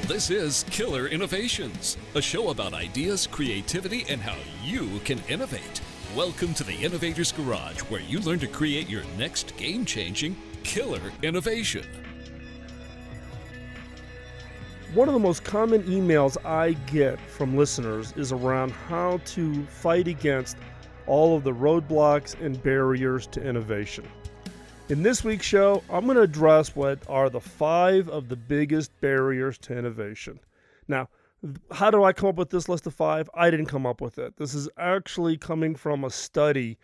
This is Killer Innovations, a show about ideas, creativity, and how you can innovate. Welcome to the Innovator's Garage, where you learn to create your next game-changing killer innovation. One of the most common emails I get from listeners is around how to fight against all of the roadblocks and barriers to innovation. In this week's show, I'm going to address what are the 5 of the biggest barriers to innovation. Now, how do I come up with this list of 5? I didn't come up with it. This is actually coming from a study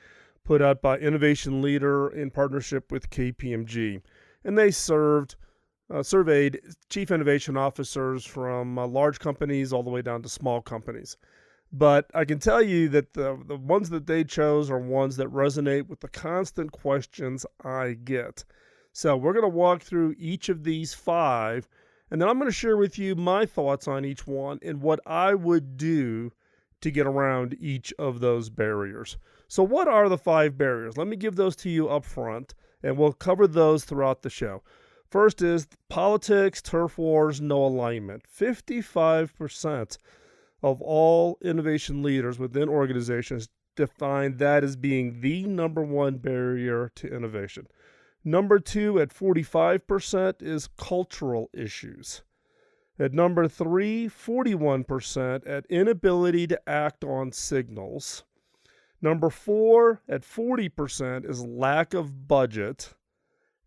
put out by Innovation Leader in partnership with KPMG. And they surveyed chief innovation officers from large companies all the way down to small companies. But I can tell you that the ones that they chose are ones that resonate with the constant questions I get. So we're going to walk through each of these 5, and then I'm going to share with you my thoughts on each one and what I would do to get around each of those barriers. So what are the 5 barriers? Let me give those to you up front, and we'll cover those throughout the show. First is politics, turf wars, no alignment. 55% of all innovation leaders within organizations define that as being the number 1 barrier to innovation. Number 2 at 45% is cultural issues. At number 3, 41% at inability to act on signals. Number 4 at 40% is lack of budget.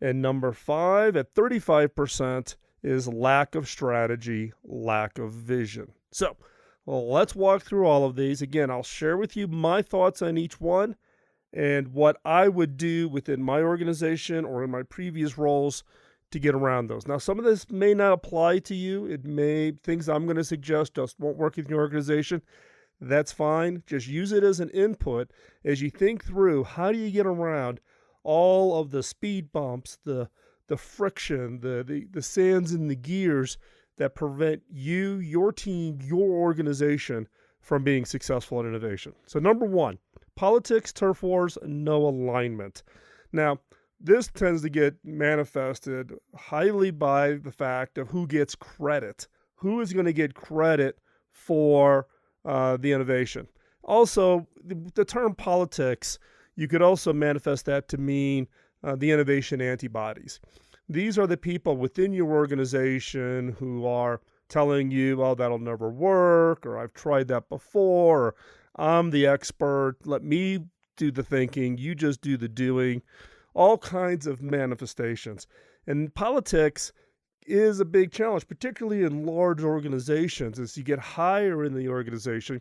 And number 5 at 35% is lack of strategy, lack of vision. So, let's walk through all of these. Again, I'll share with you my thoughts on each one and what I would do within my organization or in my previous roles to get around those. Now, some of this may not apply to you. Things I'm going to suggest just won't work in your organization. That's fine. Just use it as an input as you think through how do you get around all of the speed bumps, the friction, the sands in the gears that prevent you, your team, your organization from being successful in innovation. So number 1, politics, turf wars, no alignment. Now, this tends to get manifested highly by the fact of who gets credit. Who is going to get credit for the innovation? Also, the term politics, you could also manifest that to mean the innovation antibodies. These are the people within your organization who are telling you, oh, that'll never work, or I've tried that before, or I'm the expert, let me do the thinking, you just do the doing, all kinds of manifestations. And politics is a big challenge, particularly in large organizations. As you get higher in the organization,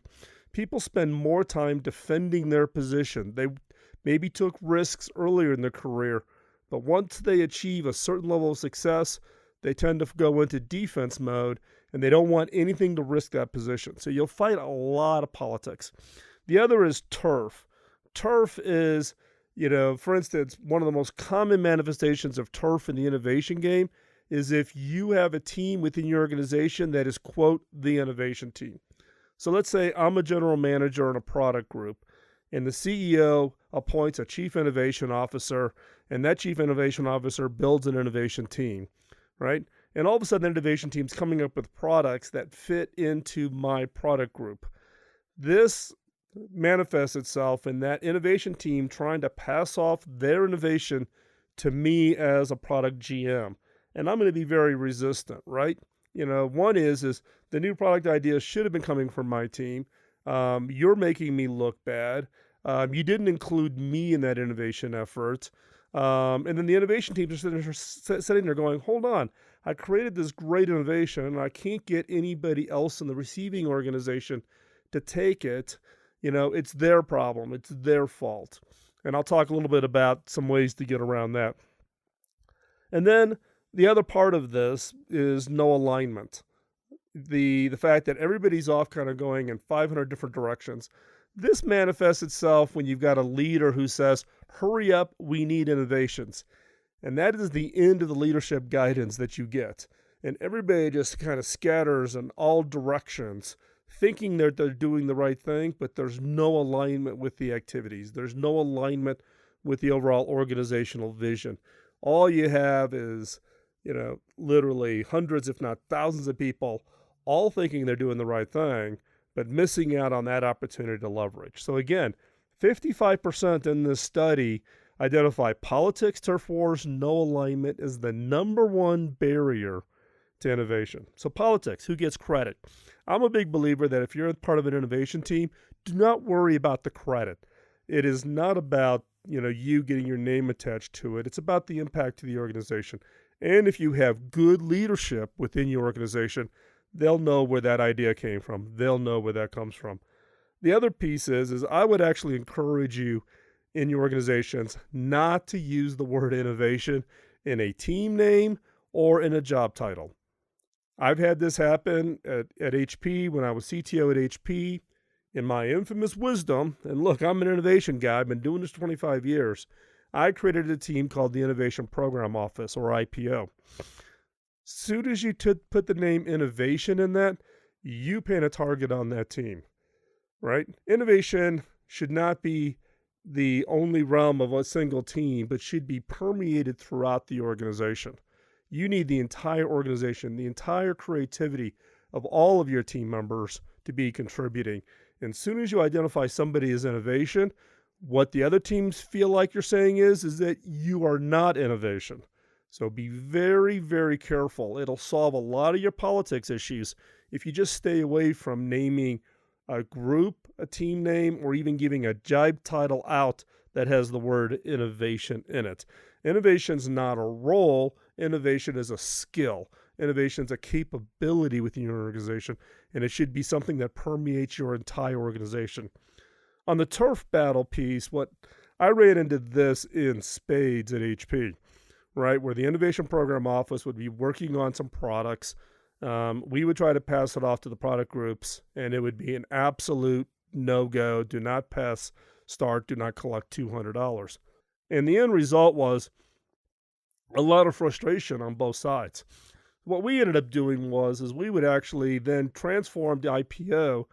people spend more time defending their position. They maybe took risks earlier in their career, but once they achieve a certain level of success, they tend to go into defense mode, and they don't want anything to risk that position. So you'll fight a lot of politics. The other is turf. Turf is, for instance, one of the most common manifestations of turf in the innovation game is if you have a team within your organization that is, quote, the innovation team. So let's say I'm a general manager in a product group, and the CEO appoints a chief innovation officer, and that chief innovation officer builds an innovation team, right? And all of a sudden, the innovation team's coming up with products that fit into my product group. This manifests itself in that innovation team trying to pass off their innovation to me as a product GM. And I'm going to be very resistant, right? One is the new product idea should have been coming from my team. You're making me look bad. You didn't include me in that innovation effort. And then the innovation team is sitting there going, hold on, I created this great innovation and I can't get anybody else in the receiving organization to take it. It's their problem. It's their fault. And I'll talk a little bit about some ways to get around that. And then the other part of this is no alignment. The fact that everybody's off kind of going in 500 different directions. This manifests itself when you've got a leader who says, hurry up, we need innovations. And that is the end of the leadership guidance that you get. And everybody just kind of scatters in all directions, thinking that they're doing the right thing, but there's no alignment with the activities. There's no alignment with the overall organizational vision. All you have is, literally hundreds, if not thousands of people all thinking they're doing the right thing, but missing out on that opportunity to leverage. So again, 55% in this study identify politics, turf wars, no alignment as the number one barrier to innovation. So politics, who gets credit? I'm a big believer that if you're part of an innovation team, do not worry about the credit. It is not about, you getting your name attached to it. It's about the impact to the organization. And if you have good leadership within your organization, they'll know where that idea came from. They'll know where that comes from. The other piece is I would actually encourage you in your organizations not to use the word innovation in a team name or in a job title. I've had this happen at HP when I was CTO at HP. In my infamous wisdom, and look, I'm an innovation guy. I've been doing this 25 years. I created a team called the Innovation Program Office, or IPO. Soon as you put the name innovation in that, you paint a target on that team, right? Innovation should not be the only realm of a single team, but should be permeated throughout the organization. You need the entire organization, the entire creativity of all of your team members to be contributing. And as soon as you identify somebody as innovation, what the other teams feel like you're saying is that you are not innovation. So be very, very careful. It'll solve a lot of your politics issues if you just stay away from naming a group, a team name, or even giving a job title out that has the word innovation in it. Innovation's not a role. Innovation is a skill. Innovation is a capability within your organization, and it should be something that permeates your entire organization. On the turf battle piece, what I ran into this in spades at HP, right, where the Innovation Program Office would be working on some products. We would try to pass it off to the product groups, and it would be an absolute no-go. Do not pass, start, do not collect $200. And the end result was a lot of frustration on both sides. What we ended up doing is we would actually then transform the IPO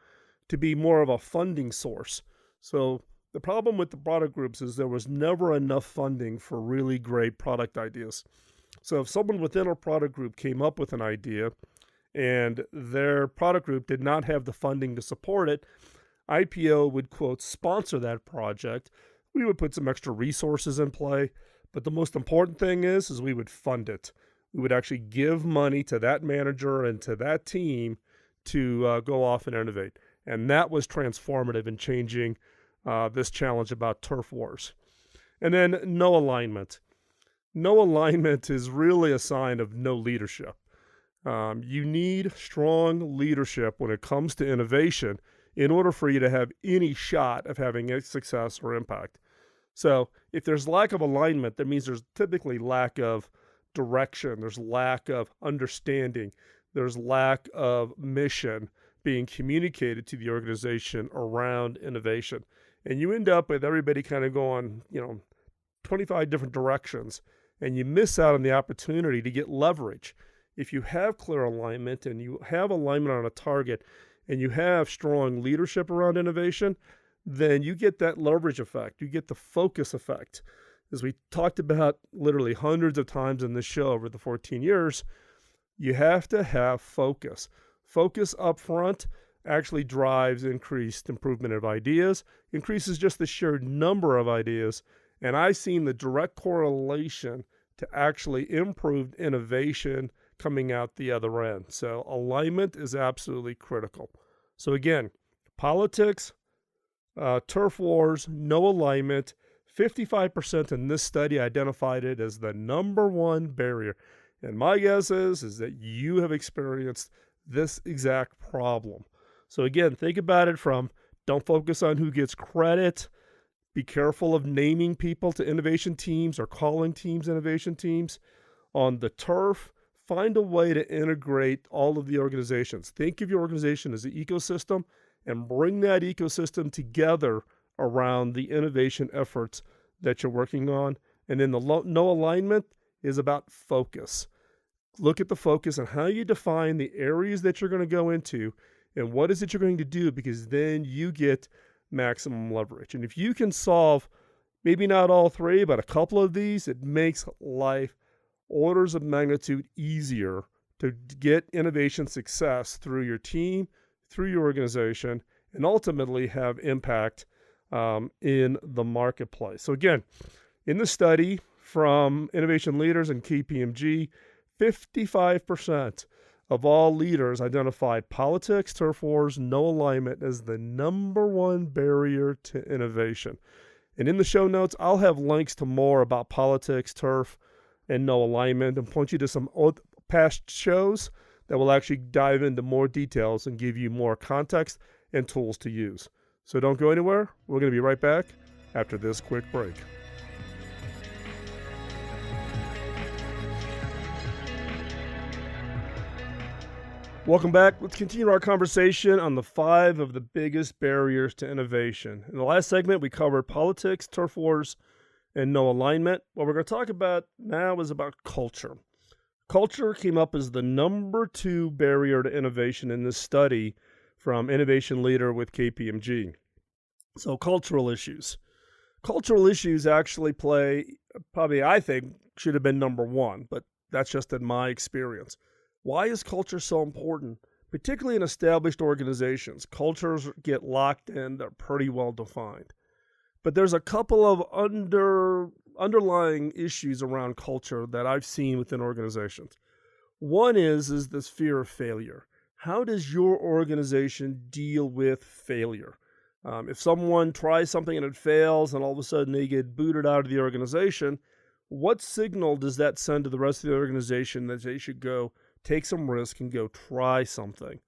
to be more of a funding source. So the problem with the product groups is there was never enough funding for really great product ideas. So if someone within a product group came up with an idea and their product group did not have the funding to support it, IPO would, quote, sponsor that project. We would put some extra resources in play. But the most important thing is we would fund it. We would actually give money to that manager and to that team to go off and innovate. And that was transformative in changing this challenge about turf wars. And then no alignment. No alignment is really a sign of no leadership. You need strong leadership when it comes to innovation in order for you to have any shot of having a success or impact. So if there's lack of alignment, that means there's typically lack of direction, there's lack of understanding, there's lack of mission being communicated to the organization around innovation. And you end up with everybody kind of going, 25 different directions, and you miss out on the opportunity to get leverage. If you have clear alignment and you have alignment on a target and you have strong leadership around innovation, then you get that leverage effect. You get the focus effect. As we talked about literally hundreds of times in this show over the 14 years, you have to have focus. Focus up front actually drives increased improvement of ideas, increases just the sheer number of ideas, and I've seen the direct correlation to actually improved innovation coming out the other end. So alignment is absolutely critical. So again, politics, turf wars, no alignment. 55% in this study identified it as the number one barrier. And my guess is that you have experienced this exact problem. So again, think about it from don't focus on who gets credit. Be careful of naming people to innovation teams or calling teams innovation teams. On the turf, find a way to integrate all of the organizations. Think of your organization as an ecosystem and bring that ecosystem together around the innovation efforts that you're working on. And then the no alignment is about focus. Look at the focus and how you define the areas that you're going to go into and what is it you're going to do, because then you get maximum leverage. And if you can solve maybe not all three, but a couple of these, it makes life orders of magnitude easier to get innovation success through your team, through your organization, and ultimately have impact in the marketplace. So again, in the study from innovation leaders and KPMG, 55% of all leaders identified politics, turf wars, no alignment as the number one barrier to innovation. And in the show notes, I'll have links to more about politics, turf, and no alignment, and point you to some past shows that will actually dive into more details and give you more context and tools to use. So don't go anywhere. We're going to be right back after this quick break. Welcome back. Let's continue our conversation on the 5 of the biggest barriers to innovation. In the last segment, we covered politics, turf wars, and no alignment. What we're going to talk about now is about culture. Culture came up as the number 2 barrier to innovation in this study from Innovation Leader with KPMG. So cultural issues. Cultural issues actually play, probably I think, should have been number 1, but that's just in my experience. Why is culture so important? Particularly in established organizations, cultures get locked in, they're pretty well defined. But there's a couple of underlying issues around culture that I've seen within organizations. One is this fear of failure. How does your organization deal with failure? If someone tries something and it fails and all of a sudden they get booted out of the organization, what signal does that send to the rest of the organization that they should go take some risk and go try something?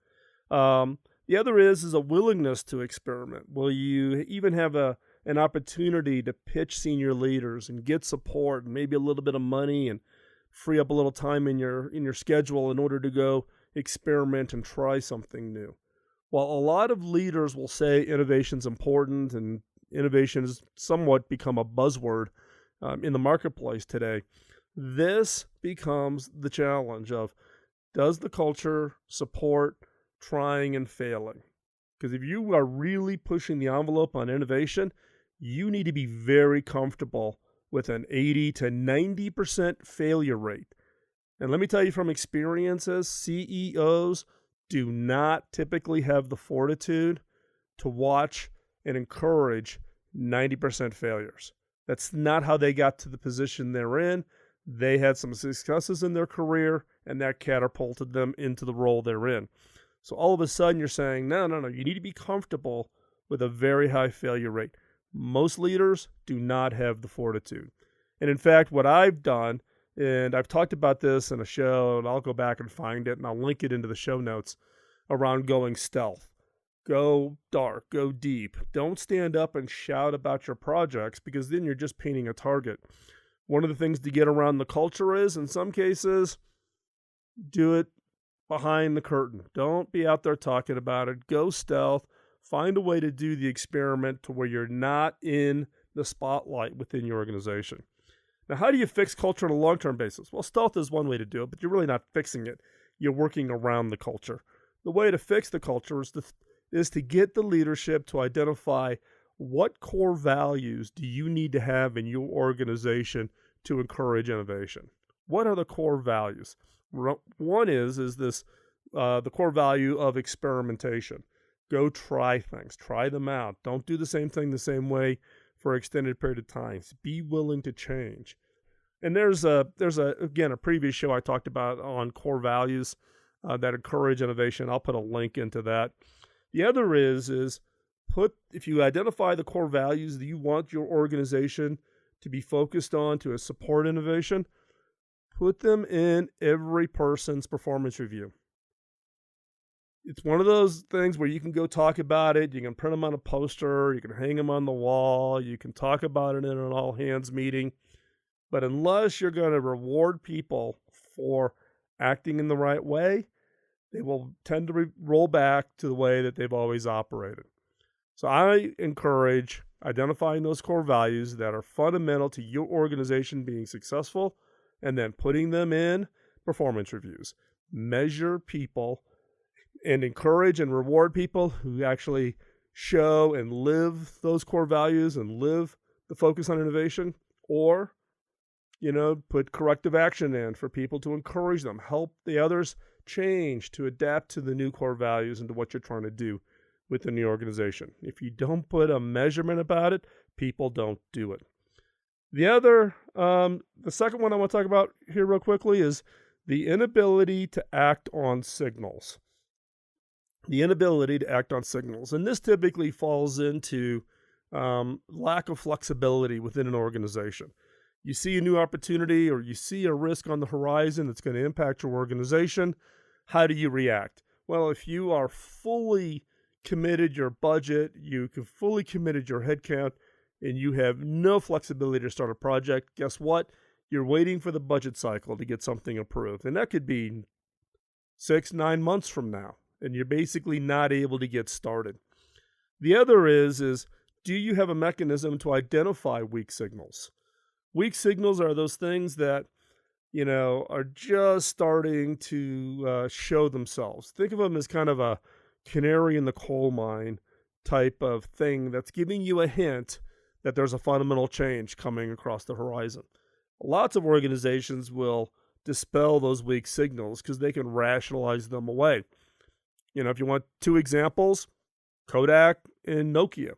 The other is a willingness to experiment. Will you even have an opportunity to pitch senior leaders and get support and maybe a little bit of money and free up a little time in your schedule in order to go experiment and try something new? While a lot of leaders will say innovation's important and innovation has somewhat become a buzzword in the marketplace today, this becomes the challenge of, does the culture support trying and failing? Because if you are really pushing the envelope on innovation, you need to be very comfortable with an 80 to 90% failure rate. And let me tell you from experiences, CEOs do not typically have the fortitude to watch and encourage 90% failures. That's not how they got to the position they're in. They had some successes in their career, and that catapulted them into the role they're in. So all of a sudden you're saying, no, you need to be comfortable with a very high failure rate. Most leaders do not have the fortitude. And in fact, what I've done, and I've talked about this in a show, and I'll go back and find it, and I'll link it into the show notes, around going stealth. Go dark, go deep. Don't stand up and shout about your projects, because then you're just painting a target. One of the things to get around the culture is, in some cases, do it behind the curtain. Don't be out there talking about it. Go stealth. Find a way to do the experiment to where you're not in the spotlight within your organization. Now, how do you fix culture on a long-term basis? Well, stealth is one way to do it, but you're really not fixing it. You're working around the culture. The way to fix the culture is to get the leadership to identify what core values do you need to have in your organization to encourage innovation. What are the core values? One is this the core value of experimentation. Go try things. Try them out. Don't do the same thing the same way for an extended period of time. Be willing to change. And there's a previous show I talked about on core values that encourage innovation. I'll put a link into that. The other is if you identify the core values that you want your organization to be focused on to support innovation, put them in every person's performance review. It's one of those things where you can go talk about it. You can print them on a poster. You can hang them on the wall. You can talk about it in an all-hands meeting. But unless you're going to reward people for acting in the right way, they will tend to roll back to the way that they've always operated. So I encourage identifying those core values that are fundamental to your organization being successful, and then putting them in performance reviews. Measure people and encourage and reward people who actually show and live those core values and live the focus on innovation, or Put corrective action in for people to encourage them, help the others change to adapt to the new core values and to what you're trying to do within the organization. If you don't put a measurement about it, people don't do it. The second one I want to talk about here real quickly is the inability to act on signals. The inability to act on signals. And this typically falls into lack of flexibility within an organization. You see a new opportunity or you see a risk on the horizon that's going to impact your organization. How do you react? Well, if you are fully committed your budget, you have fully committed your headcount, and you have no flexibility to start a project, guess what? You're waiting for the budget cycle to get something approved. And that could be 6-9 months from now, and you're basically not able to get started. The other is do you have a mechanism to identify weak signals? Weak signals are those things that, are just starting to show themselves. Think of them as kind of a canary in the coal mine type of thing that's giving you a hint that there's a fundamental change coming across the horizon. Lots of organizations will dispel those weak signals because they can rationalize them away. If you want 2 examples, Kodak and Nokia.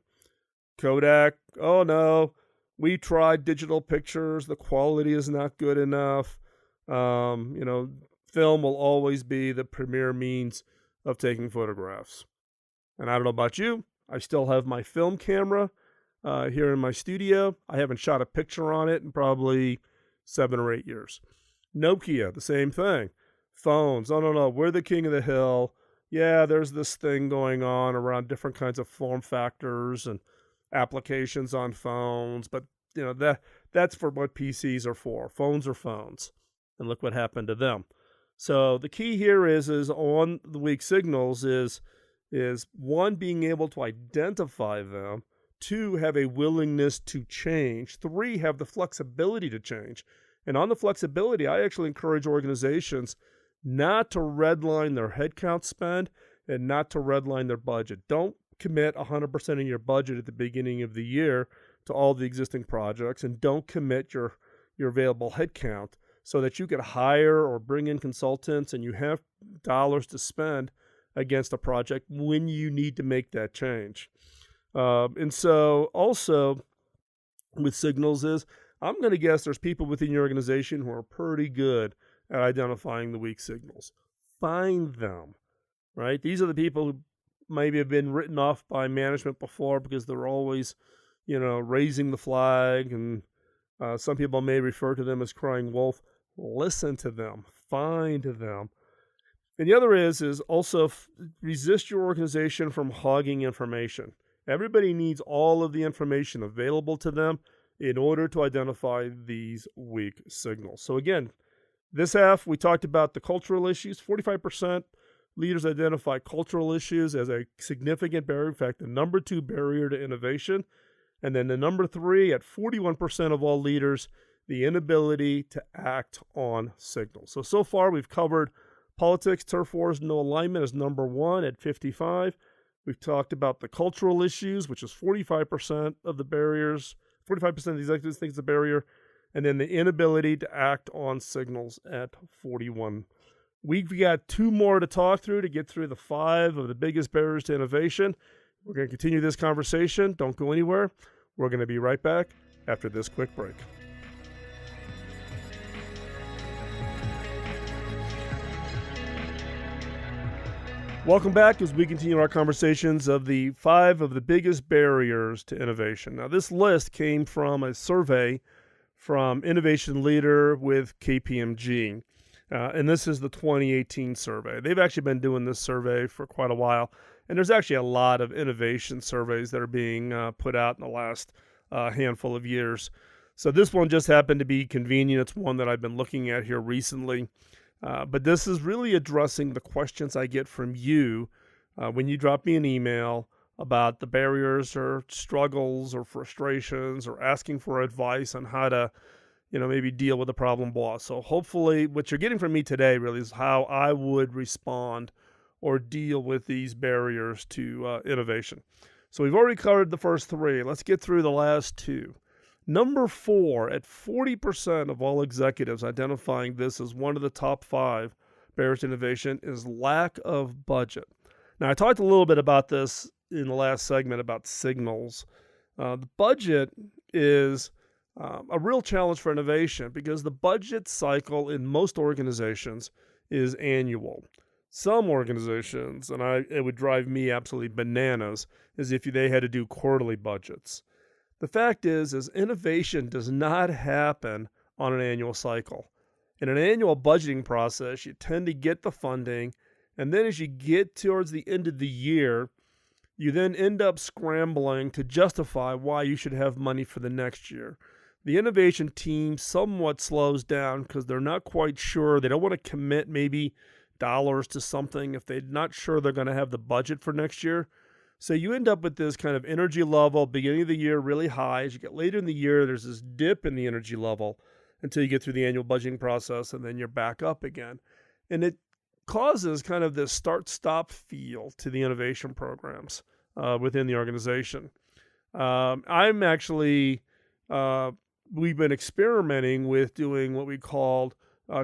Kodak, oh no, we tried digital pictures, the quality is not good enough. Film will always be the premier means of taking photographs. And I don't know about you, I still have my film camera here in my studio. I haven't shot a picture on it in probably 7 or 8 years. Nokia, the same thing. Phones, oh no, we're the king of the hill. Yeah, there's this thing going on around different kinds of form factors and applications on phones, but that's for what PCs are for. Phones are phones, and look what happened to them. So the key here is on the weak signals is 1, being able to identify them, 2, have a willingness to change, 3, have the flexibility to change. And on the flexibility, I actually encourage organizations not to redline their headcount spend and not to redline their budget. Don't commit 100% of your budget at the beginning of the year to all the existing projects, and don't commit your available headcount so that you could hire or bring in consultants and you have dollars to spend against a project when you need to make that change. And so also with signals is, I'm going to guess there's people within your organization who are pretty good at identifying the weak signals. Find them, right? These are the people who maybe have been written off by management before because they're always, raising the flag, and some people may refer to them as crying wolf. Listen to them, find them. And the other is also resist your organization from hogging information. Everybody needs all of the information available to them in order to identify these weak signals. So again, this half, we talked about the cultural issues. 45% leaders identify cultural issues as a significant barrier. In fact, the number 2 barrier to innovation. And then the number 3, at 41% of all leaders, the inability to act on signals. So far we've covered politics, turf wars, no alignment as number 1 at 55. We've talked about the cultural issues, which is 45% of the barriers. 45% of the executives think it's a barrier. And then the inability to act on signals at 41. We've got 2 more to talk through to get through the 5 of the biggest barriers to innovation. We're going to continue this conversation. Don't go anywhere. We're going to be right back after this quick break. Welcome back as we continue our conversations of the 5 of the biggest barriers to innovation. Now, this list came from a survey from Innovation Leader with KPMG, and this is the 2018 survey. They've actually been doing this survey for quite a while, and there's actually a lot of innovation surveys that are being put out in the last handful of years. So this one just happened to be convenient. It's one that I've been looking at here recently. But this is really addressing the questions I get from you when you drop me an email about the barriers or struggles or frustrations or asking for advice on how to, maybe deal with a problem boss. So hopefully what you're getting from me today really is how I would respond or deal with these barriers to innovation. So we've already covered the first 3. Let's get through the last 2. Number 4, at 40% of all executives identifying this as one of the top 5 barriers to innovation, is lack of budget. Now, I talked a little bit about this in the last segment about signals. The budget is a real challenge for innovation because the budget cycle in most organizations is annual. Some organizations, and it would drive me absolutely bananas, is if they had to do quarterly budgets. The fact is innovation does not happen on an annual cycle. In an annual budgeting process, you tend to get the funding, and then as you get towards the end of the year, you then end up scrambling to justify why you should have money for the next year. The innovation team somewhat slows down because they're not quite sure. They don't want to commit maybe dollars to something if they're not sure they're going to have the budget for next year. So you end up with this kind of energy level, beginning of the year really high. As you get later in the year, there's this dip in the energy level until you get through the annual budgeting process, and then you're back up again. And it causes kind of this start-stop feel to the innovation programs within the organization. We've been experimenting with doing what we called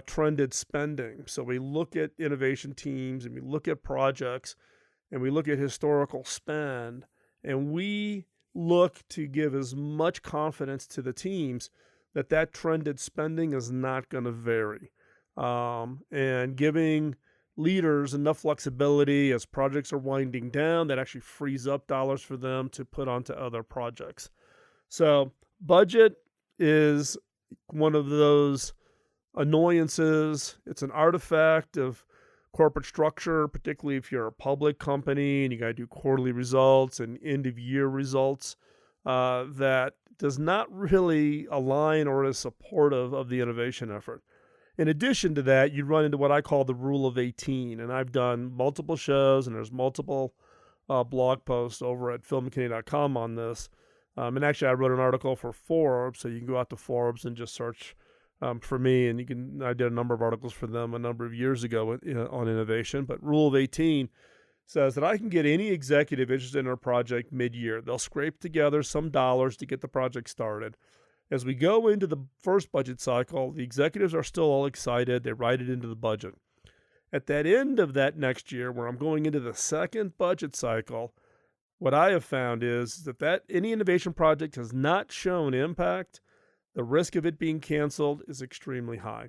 trended spending. So we look at innovation teams and we look at projects and we look at historical spend, and we look to give as much confidence to the teams that trended spending is not going to vary, and giving leaders enough flexibility as projects are winding down that actually frees up dollars for them to put onto other projects. So budget is one of those annoyances. It's an artifact of corporate structure, particularly if you're a public company and you got to do quarterly results and end of year results, that does not really align or is supportive of the innovation effort. In addition to that, you run into what I call the rule of 18, and I've done multiple shows and there's multiple blog posts over at philmckinney.com on this. And actually, I wrote an article for Forbes, so you can go out to Forbes and just search for me, and I did a number of articles for them a number of years ago on innovation. But Rule of 18 says that I can get any executive interested in our project mid-year. They'll scrape together some dollars to get the project started. As we go into the first budget cycle, the executives are still all excited. They write it into the budget. At that end of that next year, where I'm going into the second budget cycle, what I have found is that any innovation project has not shown impact, the risk of it being canceled is extremely high.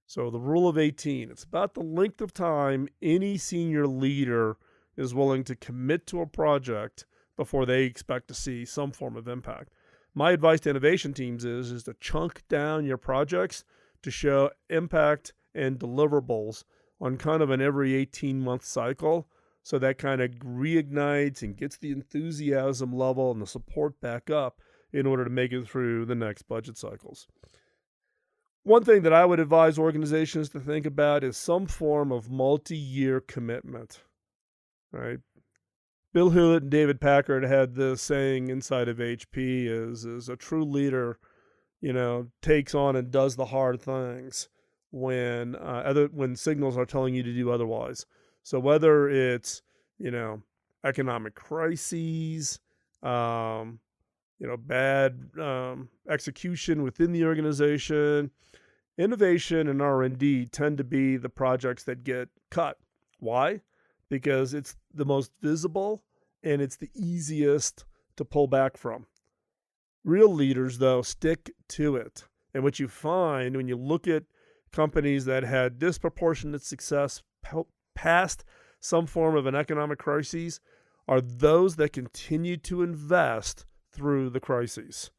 So the rule of 18, it's about the length of time any senior leader is willing to commit to a project before they expect to see some form of impact. My advice to innovation teams is to chunk down your projects to show impact and deliverables on kind of an every 18-month cycle, so that kind of reignites and gets the enthusiasm level and the support back up in order to make it through the next budget cycles. One thing that I would advise organizations to think about is some form of multi-year commitment, right? Bill Hewlett and David Packard had this saying inside of HP is a true leader, takes on and does the hard things when signals are telling you to do otherwise. So whether it's, economic crises, bad execution within the organization, innovation and R&D tend to be the projects that get cut. Why? Because it's the most visible and it's the easiest to pull back from. Real leaders, though, stick to it. And what you find when you look at companies that had disproportionate success past some form of an economic crisis are those that continue to invest through the crises.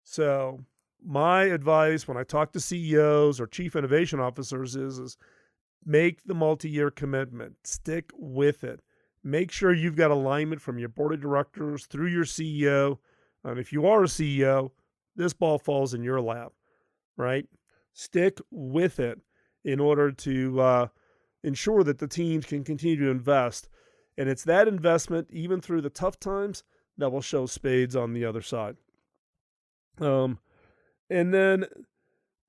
So my advice when I talk to CEOs or chief innovation officers is make the multi-year commitment. Stick with it. Make sure you've got alignment from your board of directors through your CEO. If you are a CEO, this ball falls in your lap, right? Stick with it in order to ensure that the teams can continue to invest. And it's that investment, even through the tough times, that will show spades on the other side. And then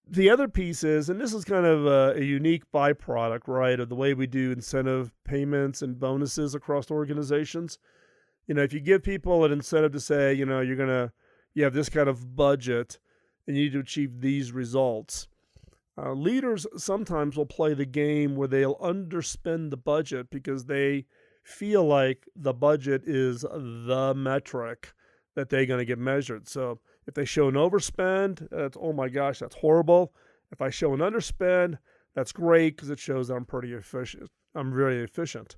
the other piece is, and this is kind of a unique byproduct, right, of the way we do incentive payments and bonuses across organizations. If you give people an incentive to say, you're going to, you have this kind of budget, and you need to achieve these results. Leaders sometimes will play the game where they'll underspend the budget because they feel like the budget is the metric that they're going to get measured. So if they show an overspend, that's, oh my gosh, that's horrible. If I show an underspend, that's great because it shows that I'm pretty efficient. I'm very efficient.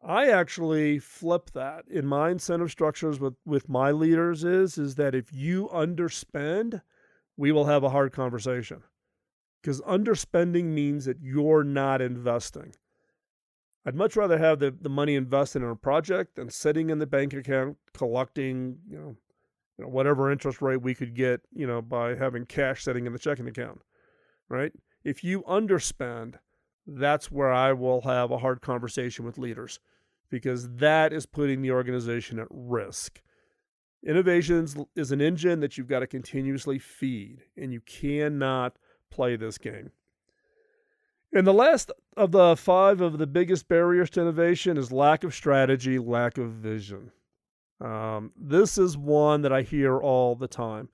I actually flip that in my incentive structures with my leaders is that if you underspend, we will have a hard conversation. Because underspending means that you're not investing. I'd much rather have the money invested in a project than sitting in the bank account collecting, whatever interest rate we could get, by having cash sitting in the checking account, right? If you underspend, that's where I will have a hard conversation with leaders, because that is putting the organization at risk. Innovations is an engine that you've got to continuously feed, and you cannot play this game. And the last of the 5 of the biggest barriers to innovation is lack of strategy, lack of vision. This is one that I hear all the time.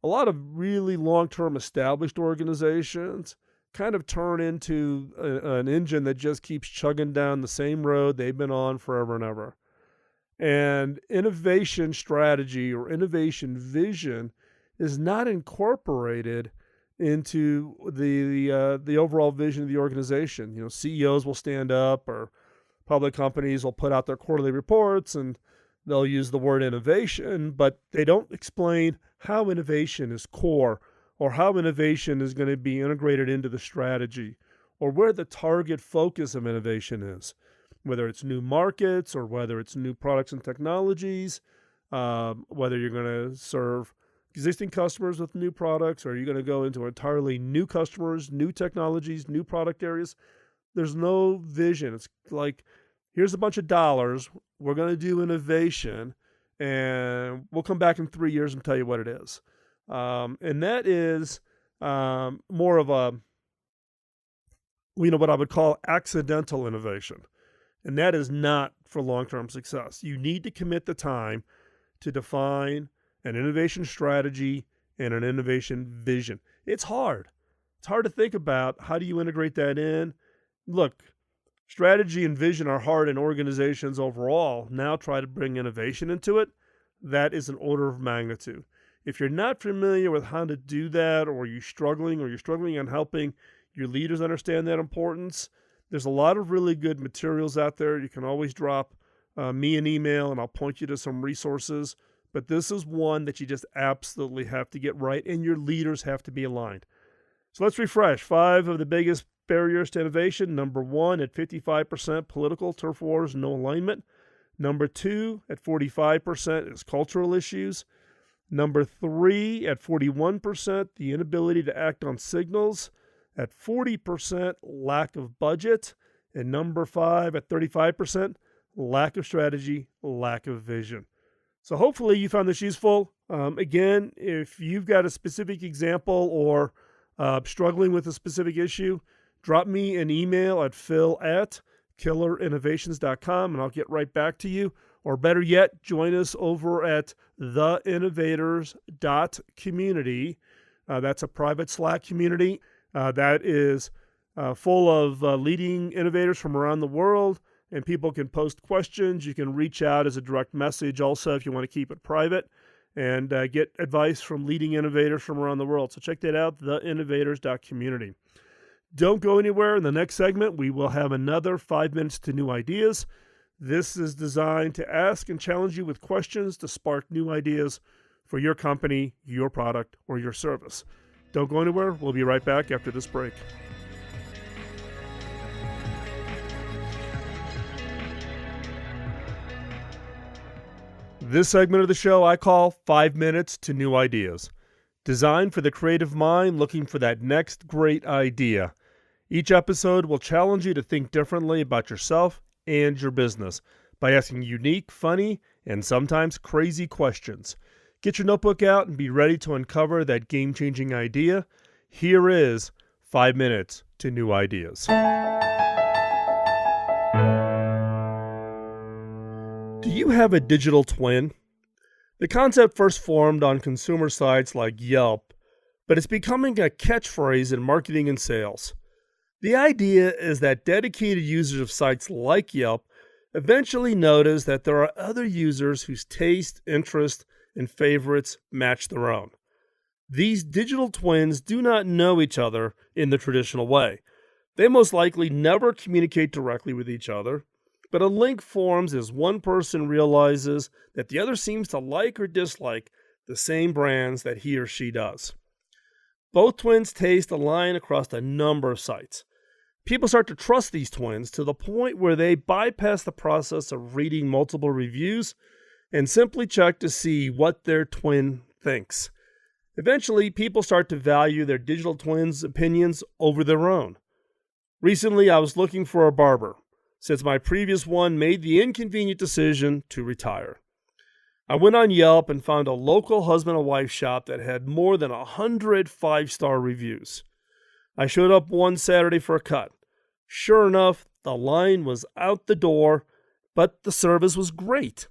A lot of really long-term established organizations kind of turn into an engine that just keeps chugging down the same road they've been on forever and ever. And innovation strategy or innovation vision is not incorporated into the overall vision of the organization. CEOs will stand up, or public companies will put out their quarterly reports and they'll use the word innovation, but they don't explain how innovation is core, or how innovation is going to be integrated into the strategy, or where the target focus of innovation is, whether it's new markets or whether it's new products and technologies, whether you're going to serve existing customers with new products, or are you going to go into entirely new customers, new technologies, new product areas? There's no vision. It's like, here's a bunch of dollars. We're going to do innovation, and we'll come back in 3 years and tell you what it is. And that is more of a, what I would call accidental innovation. And that is not for long-term success. You need to commit the time to define an innovation strategy and an innovation vision. It's hard. It's hard to think about how do you integrate that in. Look, strategy and vision are hard in organizations overall. Now try to bring innovation into it. That is an order of magnitude. If you're not familiar with how to do that, or you're struggling on helping your leaders understand that importance, there's a lot of really good materials out there. You can always drop me an email and I'll point you to some resources. But this is one that you just absolutely have to get right, and your leaders have to be aligned. So let's refresh. 5 of the biggest barriers to innovation. Number 1 at 55%, political turf wars, no alignment. Number 2 at 45% is cultural issues. Number 3 at 41%, the inability to act on signals. At 40%, lack of budget. And number 5 at 35%, lack of strategy, lack of vision. So hopefully you found this useful. Again, if you've got a specific example or struggling with a specific issue, drop me an email at phil@killerinnovations.com and I'll get right back to you. Or better yet, join us over at theinnovators.community. That's a private Slack community that is full of leading innovators from around the world. And people can post questions. You can reach out as a direct message also if you want to keep it private, and get advice from leading innovators from around the world. So check that out, theinnovators.community. Don't go anywhere. In the next segment, we will have another 5 minutes to new ideas. This is designed to ask and challenge you with questions to spark new ideas for your company, your product, or your service. Don't go anywhere. We'll be right back after this break. This segment of the show I call 5 Minutes to New Ideas, designed for the creative mind looking for that next great idea. Each episode will challenge you to think differently about yourself and your business by asking unique, funny, and sometimes crazy questions. Get your notebook out and be ready to uncover that game-changing idea. Here is 5 Minutes to New Ideas. Do you have a digital twin? The concept first formed on consumer sites like Yelp, but it's becoming a catchphrase in marketing and sales. The idea is that dedicated users of sites like Yelp eventually notice that there are other users whose taste, interest, and favorites match their own. These digital twins do not know each other in the traditional way. They most likely never communicate directly with each other, but a link forms as one person realizes that the other seems to like or dislike the same brands that he or she does. Both twins' tastes align across a number of sites. People start to trust these twins to the point where they bypass the process of reading multiple reviews and simply check to see what their twin thinks. Eventually, people start to value their digital twins' opinions over their own. Recently, I was looking for a barber, since my previous one made the inconvenient decision to retire. I went on Yelp and found a local husband and wife shop that had more than 100 5-star reviews. I showed up one Saturday for a cut. Sure enough, the line was out the door, but the service was great.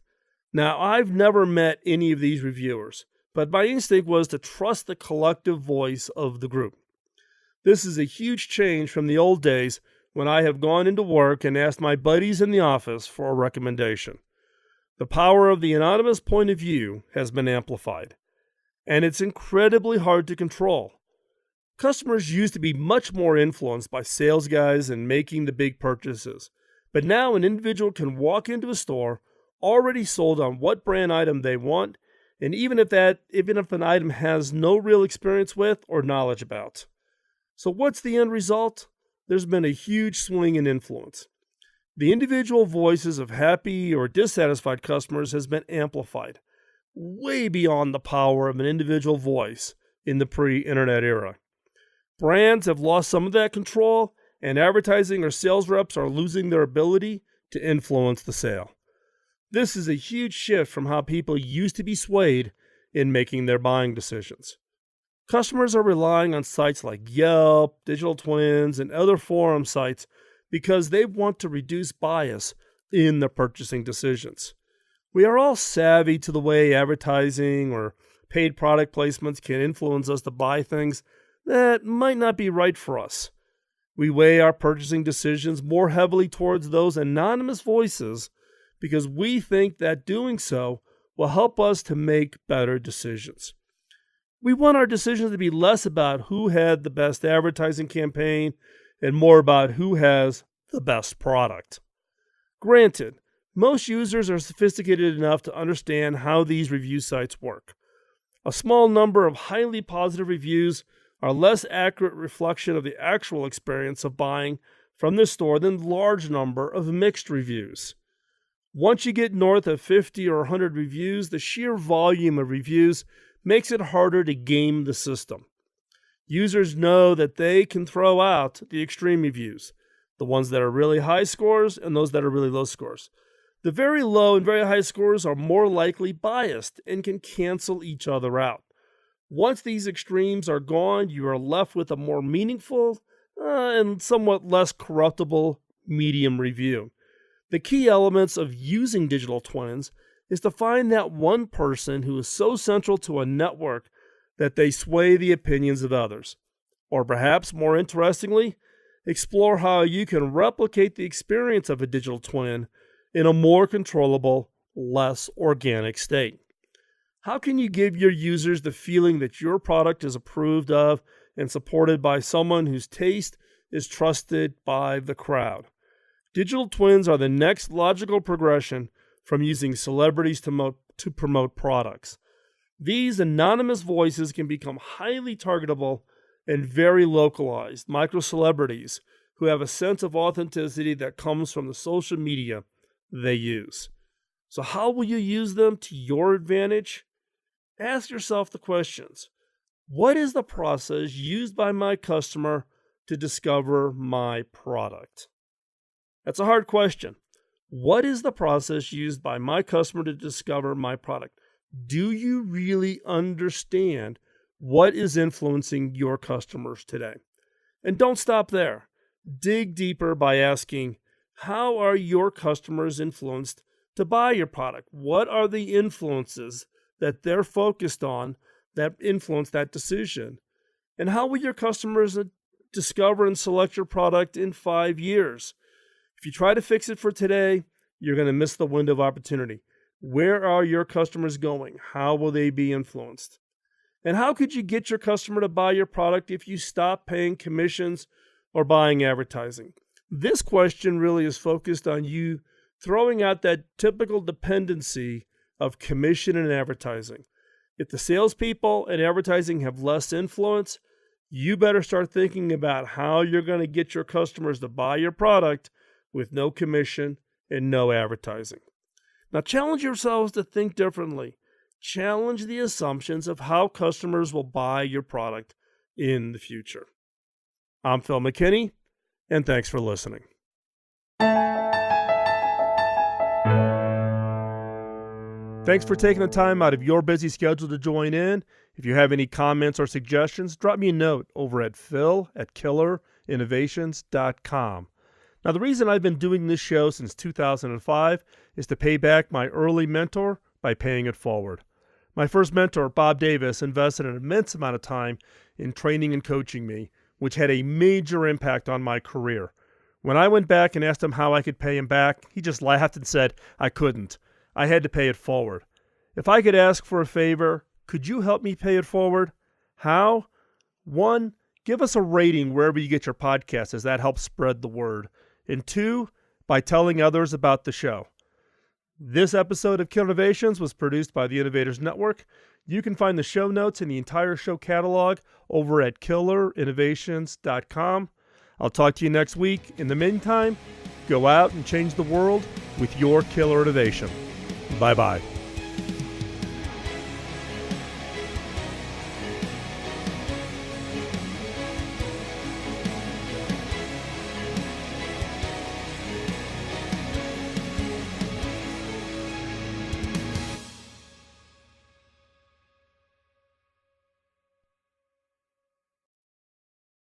Now, I've never met any of these reviewers, but my instinct was to trust the collective voice of the group. This is a huge change from the old days when I have gone into work and asked my buddies in the office for a recommendation. The power of the anonymous point of view has been amplified, and it's incredibly hard to control. Customers used to be much more influenced by sales guys and making the big purchases, but now an individual can walk into a store already sold on what brand item they want, and even if an item has no real experience with or knowledge about. So what's the end result? There's been a huge swing in influence. The individual voices of happy or dissatisfied customers has been amplified, way beyond the power of an individual voice in the pre-internet era. Brands have lost some of that control, and advertising or sales reps are losing their ability to influence the sale. This is a huge shift from how people used to be swayed in making their buying decisions. Customers are relying on sites like Yelp, Digital Twins, and other forum sites because they want to reduce bias in their purchasing decisions. We are all savvy to the way advertising or paid product placements can influence us to buy things that might not be right for us. We weigh our purchasing decisions more heavily towards those anonymous voices because we think that doing so will help us to make better decisions. We want our decisions to be less about who had the best advertising campaign and more about who has the best product. Granted, most users are sophisticated enough to understand how these review sites work. A small number of highly positive reviews are less accurate reflection of the actual experience of buying from this store than large number of mixed reviews. Once you get north of 50 or 100 reviews, the sheer volume of reviews makes it harder to game the system. Users know that they can throw out the extreme reviews, the ones that are really high scores and those that are really low scores. The very low and very high scores are more likely biased and can cancel each other out. Once these extremes are gone, you are left with a more meaningful and somewhat less corruptible medium review. The key elements of using digital twins is to find that one person who is so central to a network that they sway the opinions of others. Or perhaps, more interestingly, explore how you can replicate the experience of a digital twin in a more controllable, less organic state. How can you give your users the feeling that your product is approved of and supported by someone whose taste is trusted by the crowd? Digital twins are the next logical progression from using celebrities to promote products. These anonymous voices can become highly targetable and very localized micro-celebrities who have a sense of authenticity that comes from the social media they use. So how will you use them to your advantage? Ask yourself the questions. What is the process used by my customer to discover my product? That's a hard question. What is the process used by my customer to discover my product? Do you really understand what is influencing your customers today? And don't stop there. Dig deeper by asking, how are your customers influenced to buy your product? What are the influences that they're focused on that influence that decision? And how will your customers discover and select your product in 5 years? If you try to fix it for today, you're going to miss the window of opportunity. Where are your customers going? How will they be influenced? And how could you get your customer to buy your product if you stop paying commissions or buying advertising? This question really is focused on you throwing out that typical dependency of commission and advertising. If the salespeople and advertising have less influence, you better start thinking about how you're going to get your customers to buy your product with no commission and no advertising. Now, challenge yourselves to think differently. Challenge the assumptions of how customers will buy your product in the future. I'm Phil McKinney, and thanks for listening. Thanks for taking the time out of your busy schedule to join in. If you have any comments or suggestions, drop me a note over at phil@killerinnovations.com. Now, the reason I've been doing this show since 2005 is to pay back my early mentor by paying it forward. My first mentor, Bob Davis, invested an immense amount of time in training and coaching me, which had a major impact on my career. When I went back and asked him how I could pay him back, he just laughed and said I couldn't. I had to pay it forward. If I could ask for a favor, could you help me pay it forward? How? 1, give us a rating wherever you get your podcasts, as that helps spread the word. And 2, by telling others about the show. This episode of Killer Innovations was produced by the Innovators Network. You can find the show notes and the entire show catalog over at killerinnovations.com. I'll talk to you next week. In the meantime, go out and change the world with your killer innovation. Bye-bye.